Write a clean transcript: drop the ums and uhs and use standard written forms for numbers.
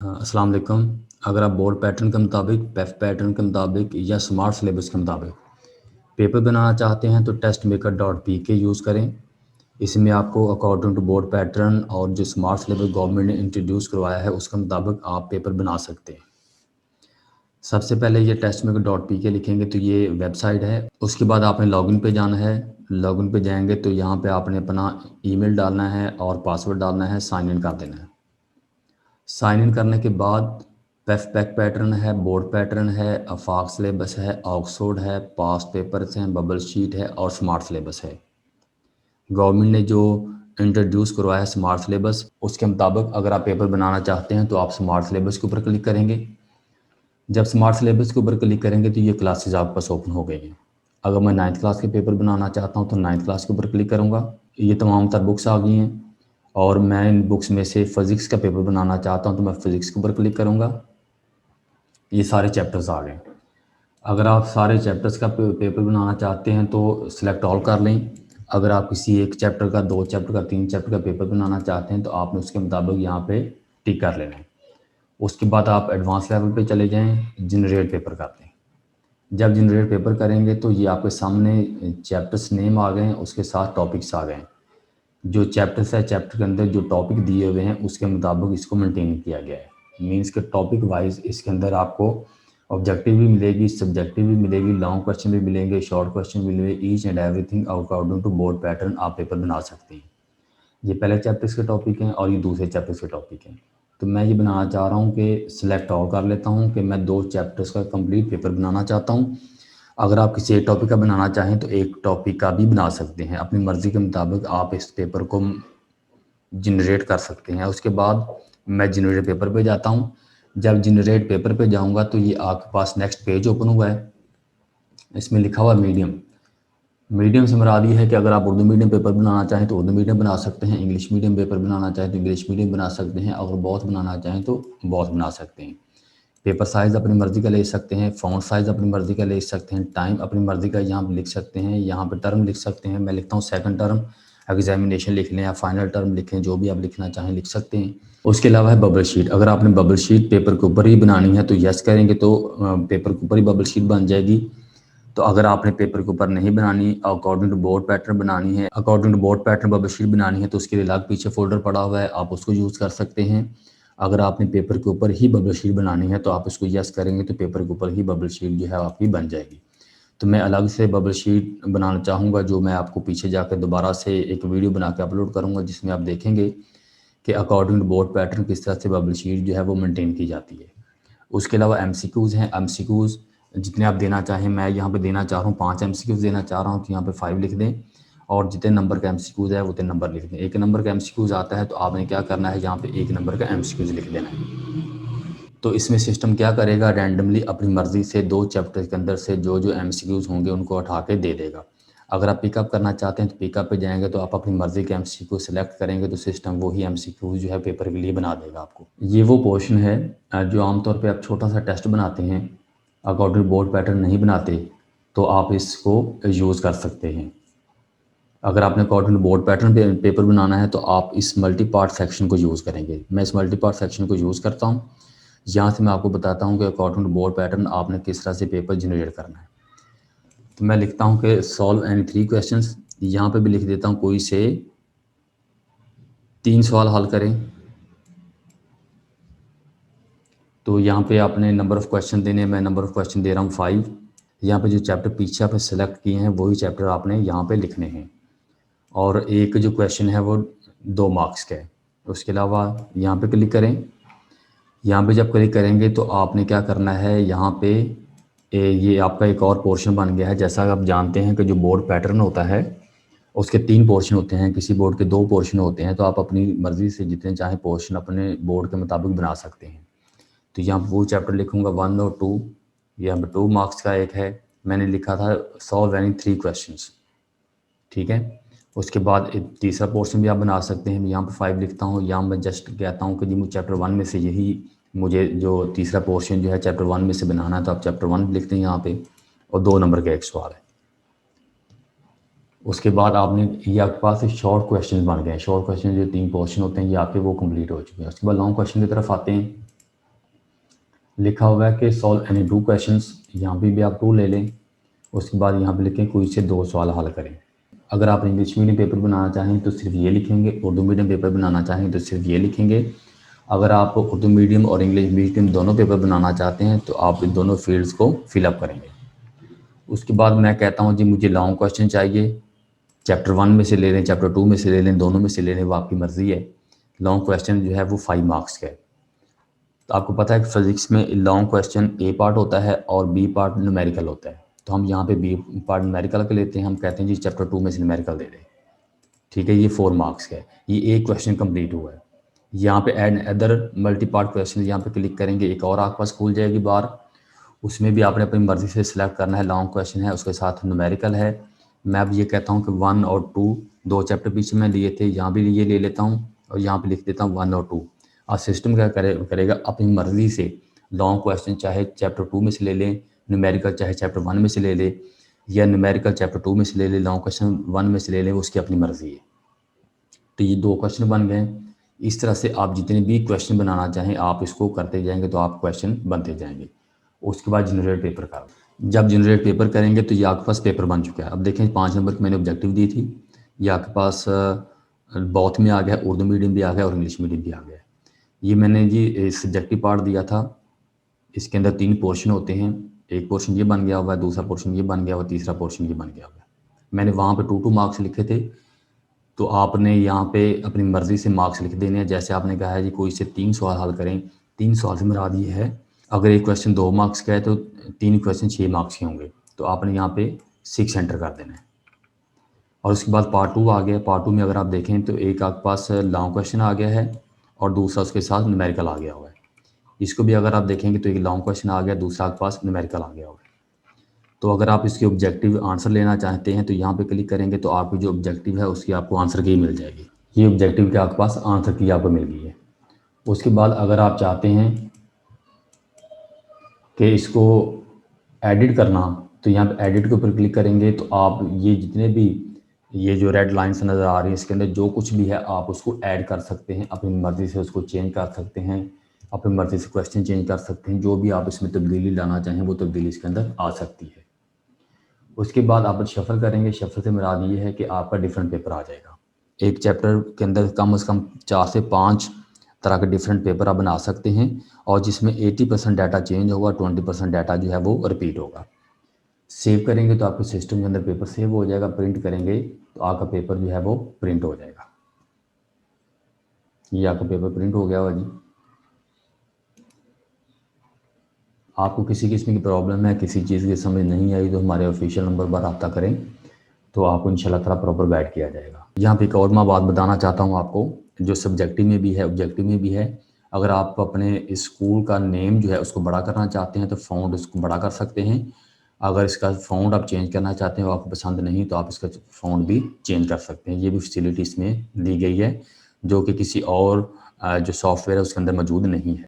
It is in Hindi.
अस्सलाम वालेकुम। अगर आप बोर्ड पैटर्न के मुताबिक, पेफ पैटर्न के मुताबिक या स्मार्ट सिलेबस के मुताबिक पेपर बनाना चाहते हैं तो टेस्ट मेकर डॉट पी के यूज़ करें। इसमें आपको अकॉर्डिंग टू बोर्ड पैटर्न और जो स्मार्ट सिलेबस गवर्नमेंट ने इंट्रोड्यूस करवाया है उसके मुताबिक आप पेपर बना सकते हैं। सबसे पहले ये टेस्ट मेकर डॉट पी के लिखेंगे तो ये वेबसाइट है। उसके बाद आपने लॉगिन पे जाना है। लॉगिन पे जाएंगे तो यहाँ पे आपने अपना ईमेल डालना है और पासवर्ड डालना है, साइन इन कर देना है। साइन इन करने के बाद पेफ पैक पैटर्न है, बोर्ड पैटर्न है, आफाक सिलेबस है, ऑक्सफोर्ड है, पास पेपर्स हैं, बबल शीट है और स्मार्ट सिलेबस है। गवर्नमेंट ने जो इंट्रोड्यूस करवाया है स्मार्ट सिलेबस, उसके मुताबिक अगर आप पेपर बनाना चाहते हैं तो आप स्मार्ट सिलेबस के ऊपर क्लिक करेंगे। जब स्मार्ट सिलेबस के ऊपर क्लिक करेंगे तो ये क्लासेस आपके पास ओपन हो गई हैं। अगर मैं 9th क्लास के पेपर बनाना चाहता हूँ तो 9th क्लास के ऊपर क्लिक करूँगा। ये तमाम तर बुक्स आ गई हैं और मैं इन बुक्स में से फ़िज़िक्स का पेपर बनाना चाहता हूँ तो मैं फ़िज़िक्स के ऊपर क्लिक करूँगा। ये सारे चैप्टर्स आ गए। अगर आप सारे चैप्टर्स का पेपर बनाना चाहते हैं तो सिलेक्ट ऑल कर लें। अगर आप किसी एक चैप्टर का, 2 चैप्टर का, 3 चैप्टर का पेपर बनाना चाहते हैं तो आपने उसके मुताबिक यहाँ पे टिक कर लेना है। उसके बाद आप एडवांस लेवल पे चले जाएँ, जनरेट पेपर कर दें। जब जनरेट पेपर करेंगे तो ये आपके सामने चैप्टर्स नेम आ गए हैं, उसके साथ टॉपिक्स आ गए हैं। जो चैप्टर्स है, चैप्टर के अंदर जो टॉपिक दिए हुए हैं उसके मुताबिक इसको मेंटेन किया गया है। मीन्स के टॉपिक वाइज इसके अंदर आपको ऑब्जेक्टिव भी मिलेगी, सब्जेक्टिव भी मिलेगी, लॉन्ग क्वेश्चन भी मिलेंगे, शॉर्ट क्वेश्चन भी मिलेंगे। Each and everything according to board pattern आप पेपर बना सकते हैं। ये पहले चैप्टर्स के टॉपिक हैं और ये दूसरे चैप्टर्स के टॉपिक हैं। तो मैं ये बनाना चाह रहा हूँ कि सिलेक्ट ऑल कर लेता हूँ कि मैं 2 चैप्टर्स का कंप्लीट पेपर बनाना चाहता हूँ। अगर आप किसी एक टॉपिक का बनाना चाहें तो एक टॉपिक का भी बना सकते हैं। अपनी मर्ज़ी के मुताबिक आप इस पेपर को जनरेट कर सकते हैं। उसके बाद मैं जनरेट पेपर पे जाता हूँ। जब जनरेट पेपर पे जाऊँगा तो ये आपके पास नेक्स्ट पेज ओपन हुआ है। इसमें लिखा हुआ है मीडियम। मीडियम से मुराद ये है कि अगर आप उर्दू मीडियम पेपर बनाना चाहें तो उर्दू मीडियम बना सकते हैं, इंग्लिश मीडियम पेपर बनाना चाहें तो इंग्लिश मीडियम बना सकते हैं, अगर बहुत बनाना चाहें तो बहुत बना सकते हैं। पेपर साइज़ अपनी मर्ज़ी का ले सकते हैं, फ़ॉन्ट साइज़ अपनी मर्ज़ी का ले सकते हैं, टाइम अपनी मर्ज़ी का यहाँ पे लिख सकते हैं, यहाँ पे टर्म लिख सकते हैं। मैं लिखता हूँ सेकंड टर्म, एग्ज़ामिनेशन लिख लें या फाइनल टर्म लिखें, जो भी आप लिखना चाहें लिख सकते हैं। उसके अलावा है बबल शीट। अगर आपने बबल शीट पेपर के ऊपर ही बनानी है तो यस करेंगे तो पेपर के ऊपर ही बबल शीट बन जाएगी। तो अगर आपने पेपर के ऊपर नहीं बनानी, अकॉर्डिंग टू बोर्ड पैटर्न बनानी है, according to board pattern bubble sheet बनानी है तो उसके लिए अलग पीछे फ़ोल्डर पड़ा हुआ है, आप उसको यूज़ कर सकते हैं। अगर आपने पेपर के ऊपर ही बबल शीट बनानी है तो आप इसको यस करेंगे तो पेपर के ऊपर ही बबल शीट जो है आपकी बन जाएगी। तो मैं अलग से बबल शीट बनाना चाहूँगा, जो मैं आपको पीछे जाकर दोबारा से एक वीडियो बना के अपलोड करूँगा, जिसमें आप देखेंगे कि अकॉर्डिंग टू बोर्ड पैटर्न किस तरह से बबल शीट जो है वो मेंटेन की जाती है। उसके अलावा एमसीक्यूज़ हैं। एमसीक्यूज़ जितने आप देना चाहें, मैं यहाँ पे देना चाह रहा हूँ 5 एमसीक्यूज़ देना चाह रहा हूँ तो यहाँ पे 5 लिख दें और जितने नंबर का एमसीक्यूज़ है उतने नंबर लिख दें। 1 नंबर का एमसीक्यूज़ आता है तो आपने क्या करना है, यहाँ पे 1 नंबर का एमसीक्यूज़ लिख देना है। तो इसमें सिस्टम क्या करेगा, रैंडमली अपनी मर्ज़ी से 2 चैप्टर के अंदर से जो एमसीक्यूज़ होंगे उनको उठा के दे देगा। अगर आप पिकअप करना चाहते हैं तो पिकअप पे जाएँगे तो आप अपनी मर्ज़ी के एमसीक्यू सेलेक्ट करेंगे तो सिस्टम वही एमसीक्यू जो है पेपर के लिए बना देगा आपको। ये वो पोर्शन है जो आमतौर पे आप छोटा-सा टेस्ट बनाते हैं, अकॉर्डिंग टू बोर्ड पैटर्न नहीं बनाते, तो आप इसको यूज़ कर सकते हैं। अगर आपने अकॉर्डिंग टू बोर्ड पैटर्न पे पेपर बनाना है तो आप इस मल्टी पार्ट सेक्शन को यूज़ करेंगे। मैं इस मल्टी पार्ट सेक्शन को यूज़ करता हूँ। यहाँ से मैं आपको बताता हूँ कि अकॉर्डिंग टू बोर्ड पैटर्न आपने किस तरह से पेपर जनरेट करना है। तो मैं लिखता हूँ कि सॉल्व एनी 3 क्वेश्चंस। यहाँ पे भी लिख देता हूँ कोई से 3 सवाल हल करें। तो यहाँ पे आपने नंबर ऑफ़ क्वेश्चन देने हैं, मैं नंबर ऑफ़ क्वेश्चन दे रहा हूँ 5। यहाँ पे जो चैप्टर पीछे आपने सेलेक्ट किए हैं वही चैप्टर आपने यहाँ पे लिखने हैं और एक जो क्वेश्चन है वो 2 मार्क्स का है। उसके अलावा यहाँ पे क्लिक करें। यहाँ पे जब क्लिक करेंगे तो आपने क्या करना है, यहाँ पे ये आपका एक और पोर्शन बन गया है। जैसा आप जानते हैं कि जो बोर्ड पैटर्न होता है उसके 3 पोर्शन होते हैं, किसी बोर्ड के 2 पोर्शन होते हैं, तो आप अपनी मर्ज़ी से जितने चाहें पोर्शन अपने बोर्ड के मुताबिक बना सकते हैं। तो यहाँ वो चैप्टर लिखूँगा 1 और 2। यहाँ पे 2 मार्क्स का एक है, मैंने लिखा था सॉल्व एनी 3 क्वेश्चंस, ठीक है। उसके बाद एक तीसरा पोर्शन भी आप बना सकते हैं। यहाँ पे 5 लिखता हूँ, यहाँ मैं जस्ट कहता हूँ कि जी मुझे चैप्टर 1 में से यही मुझे जो तीसरा पोर्शन जो है चैप्टर 1 में से बनाना है, तो आप चैप्टर 1 लिखते हैं यहाँ पे और 2 नंबर का एक सवाल है। उसके बाद आपने ये आपके पास शॉर्ट क्वेश्चन बन गए हैं। शॉर्ट क्वेश्चन जो 3 पोर्शन होते हैं ये आपके वो कंप्लीट हो चुके हैं। उसके बाद लॉन्ग क्वेश्चन की तरफ आते हैं। लिखा हुआ है कि सॉल्व एनी 2 क्वेश्चंस, यहाँ पे भी आप 2 ले लें। उसके बाद यहाँ पे लिखें कोई से 2 सवाल हल करें। अगर आप इंग्लिश मीडियम पेपर बनाना चाहें तो सिर्फ ये लिखेंगे, उर्दू मीडियम पेपर बनाना चाहें तो सिर्फ ये लिखेंगे। अगर आप उर्दू मीडियम और इंग्लिश मीडियम दोनों पेपर बनाना चाहते हैं तो आप इन दोनों फील्ड्स को फिलअप करेंगे। उसके बाद मैं कहता हूँ जी मुझे लॉन्ग क्वेश्चन चाहिए, चैप्टर 1 में से ले लें, चैप्टर 2 में से ले लें, दोनों में से ले लें, वो आपकी मर्ज़ी है। लॉन्ग क्वेश्चन जो है वो 5 मार्क्स का है। तो आपको पता है कि फिज़िक्स में लॉन्ग क्वेश्चन ए पार्ट होता है और बी पार्ट न्यूमेरिकल होता है। तो हम यहाँ पे बी पार्ट न्यूमेरिकल का लेते हैं, हम कहते हैं जी चैप्टर 2 में से न्यूमेरिकल दे दें। ठीक है, ये 4 मार्क्स का है, ये एक क्वेश्चन कंप्लीट हुआ है। यहाँ पे add other multi part question यहाँ पे क्लिक करेंगे, एक और आपके पास खुल जाएगी बार। उसमें भी आपने अपनी मर्ज़ी से सिलेक्ट करना है, लॉन्ग क्वेश्चन है, उसके साथ न्यूमेरिकल है। मैं अब ये कहता हूँ कि 1 और 2 दो चैप्टर पीछे मैं लिए थे, यहाँ भी ये ले लेता हूँ और यहाँ पे लिख देता हूँ 1 और 2। और सिस्टम क्या करेगा अपनी मर्ज़ी से लॉन्ग क्वेश्चन चाहे चैप्टर 2 में से ले लें, न्यूमेरिकल चाहे चैप्टर 1 में से ले ले, या न्यूमेरिकल चैप्टर 2 में से ले ले, लॉन्ग क्वेश्चन 1 में से ले लें, उसकी अपनी मर्ज़ी है। तो ये 2 क्वेश्चन बन गए। इस तरह से आप जितने भी क्वेश्चन बनाना चाहें आप इसको करते जाएंगे तो आप क्वेश्चन बनते जाएंगे। उसके बाद जनरेट पेपर कर, जब जनरेट पेपर करेंगे तो ये आपके पास पेपर बन चुका है। अब देखें 5 नंबर की मैंने ऑब्जेक्टिव दी थी, ये आपके पास बोथ में आ गया, उर्दू मीडियम भी आ गया और इंग्लिश मीडियम भी आ गया। ये मैंने जी सब्जेक्टिव पार्ट दिया था, इसके अंदर 3 पोर्शन होते हैं, एक पोर्शन ये बन गया हुआ है, दूसरा पोर्शन ये बन गया हुआ है, तीसरा पोर्शन ये बन गया हुआ है। मैंने वहाँ पे 2-2 मार्क्स लिखे थे, तो आपने यहाँ पे अपनी मर्ज़ी से मार्क्स लिख देने हैं। जैसे आपने कहा है जी कोई से 3 सवाल हल करें, 3 सवाल से मुराद ये है अगर एक क्वेश्चन 2 मार्क्स का है तो 3 क्वेश्चन 6 मार्क्स के होंगे, तो आपने यहाँ पे 6 एंटर कर देना है। और उसके बाद पार्ट 2 आ गया। पार्ट 2 में अगर आप देखें तो एक आपके पास लॉन्ग क्वेश्चन आ गया है और दूसरा उसके साथ न्यूमेरिकल आ गया हुआ है। इसको भी अगर आप देखेंगे तो एक लॉन्ग क्वेश्चन आ गया, दूसरा आपके पास न्यूमेरिकल आ गया हुआ है। तो अगर आप इसके ऑब्जेक्टिव आंसर लेना चाहते हैं तो यहाँ पे क्लिक करेंगे तो आपकी जो ऑब्जेक्टिव है उसकी आपको आंसर की मिल जाएगी। ये ऑब्जेक्टिव के आपके पास आंसर की आपको मिल गई है। उसके बाद अगर आप चाहते हैं कि इसको एडिट करना तो यहाँ पे एडिट के ऊपर क्लिक करेंगे तो आप ये जितने भी ये जो रेड लाइन्स नज़र आ रही है इसके अंदर जो कुछ भी है आप उसको ऐड कर सकते हैं, अपनी मर्ज़ी से उसको चेंज कर सकते हैं, अपनी मर्ज़ी से क्वेश्चन चेंज कर सकते हैं, जो भी आप इसमें तब्दीली लाना चाहें वो तब्दीली इसके अंदर आ सकती है। उसके बाद आप शफल करेंगे, शफल से मुराद ये है कि आपका डिफरेंट पेपर आ जाएगा। एक चैप्टर के अंदर कम से कम 4 से 5 तरह के डिफरेंट पेपर आप बना सकते हैं और जिसमें 80% डाटा चेंज होगा, 20% डाटा जो है वो रिपीट होगा। सेव करेंगे तो आपके सिस्टम के अंदर पेपर सेव हो जाएगा, प्रिंट करेंगे तो आपका पेपर जो है वो प्रिंट हो जाएगा। ये आपका पेपर प्रिंट हो गया हुआ जी। आपको किसी किस्म की प्रॉब्लम है, किसी चीज़ की समझ नहीं आई तो हमारे ऑफिशियल नंबर पर रब्ता करें तो आपको इंशाल्लाह ताला प्रॉपर गाइड किया जाएगा। यहाँ पे एक और मैं बात बताना चाहता हूँ आपको, जो सब्जेक्टिव में भी है ऑब्जेक्टिव में भी है। अगर आप अपने स्कूल का नेम जो है उसको बड़ा करना चाहते हैं तो फ़ॉन्ट उसको बड़ा कर सकते हैं। अगर इसका फ़ॉन्ट आप चेंज करना चाहते हैं वो आपको पसंद नहीं तो आप इसका फ़ॉन्ट भी चेंज कर सकते हैं। ये भी फैसिलिटी इसमें दी गई है जो कि किसी और जो सॉफ्टवेयर है उसके अंदर मौजूद नहीं है।